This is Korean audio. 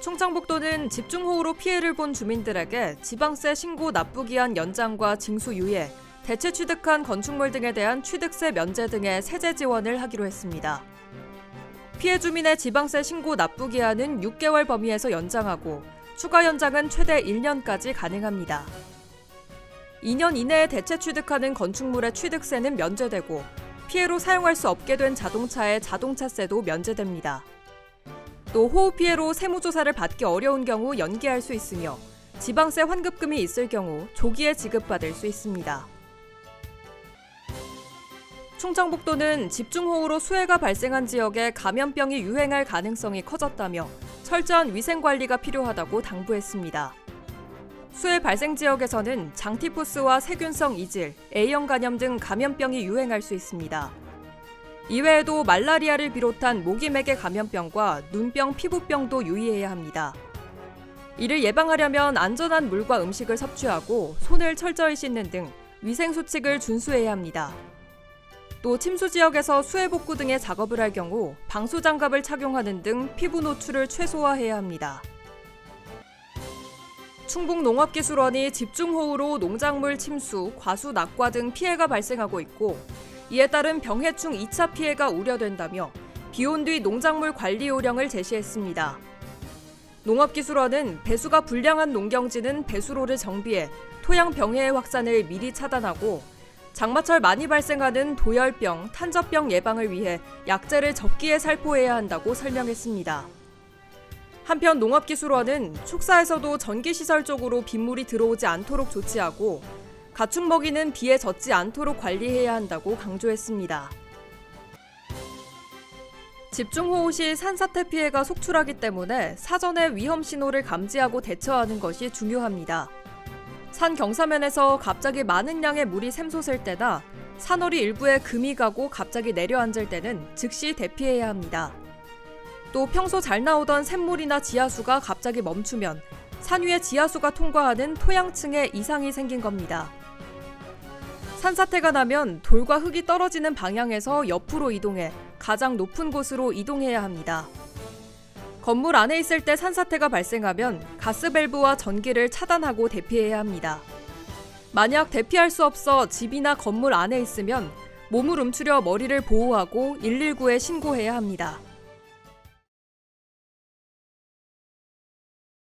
충청북도는 집중호우로 피해를 본 주민들에게 지방세 신고 납부기한 연장과 징수 유예, 대체 취득한 건축물 등에 대한 취득세 면제 등의 세제 지원을 하기로 했습니다. 피해 주민의 지방세 신고 납부기한은 6개월 범위에서 연장하고 추가 연장은 최대 1년까지 가능합니다. 2년 이내에 대체 취득하는 건축물의 취득세는 면제되고 피해로 사용할 수 없게 된 자동차의 자동차세도 면제됩니다. 또 호우 피해로 세무조사를 받기 어려운 경우 연기할 수 있으며 지방세 환급금이 있을 경우 조기에 지급받을 수 있습니다. 충청북도는 집중호우로 수해가 발생한 지역에 감염병이 유행할 가능성이 커졌다며 철저한 위생관리가 필요하다고 당부했습니다. 수해 발생 지역에서는 장티푸스와 세균성 이질, A형 간염 등 감염병이 유행할 수 있습니다. 이외에도 말라리아를 비롯한 모기매개 감염병과 눈병, 피부병도 유의해야 합니다. 이를 예방하려면 안전한 물과 음식을 섭취하고 손을 철저히 씻는 등 위생수칙을 준수해야 합니다. 또 침수 지역에서 수해 복구 등의 작업을 할 경우 방수장갑을 착용하는 등 피부 노출을 최소화해야 합니다. 충북농업기술원이 집중호우로 농작물 침수, 과수 낙과 등 피해가 발생하고 있고 이에 따른 병해충 2차 피해가 우려된다며 비온 뒤 농작물 관리 요령을 제시했습니다. 농업기술원은 배수가 불량한 농경지는 배수로를 정비해 토양 병해의 확산을 미리 차단하고 장마철 많이 발생하는 도열병, 탄저병 예방을 위해 약재를 적기에 살포해야 한다고 설명했습니다. 한편 농업기술원은 축사에서도 전기시설 쪽으로 빗물이 들어오지 않도록 조치하고 가축 먹이는 비에 젖지 않도록 관리해야 한다고 강조했습니다. 집중호우 시 산사태 피해가 속출하기 때문에 사전에 위험 신호를 감지하고 대처하는 것이 중요합니다. 산 경사면에서 갑자기 많은 양의 물이 샘솟을 때나 산허리 일부에 금이 가고 갑자기 내려앉을 때는 즉시 대피해야 합니다. 또 평소 잘 나오던 샘물이나 지하수가 갑자기 멈추면 산 위에 지하수가 통과하는 토양층에 이상이 생긴 겁니다. 산사태가 나면 돌과 흙이 떨어지는 방향에서 옆으로 이동해 가장 높은 곳으로 이동해야 합니다. 건물 안에 있을 때 산사태가 발생하면 가스밸브와 전기를 차단하고 대피해야 합니다. 만약 대피할 수 없어 집이나 건물 안에 있으면 몸을 움츠려 머리를 보호하고 119에 신고해야 합니다.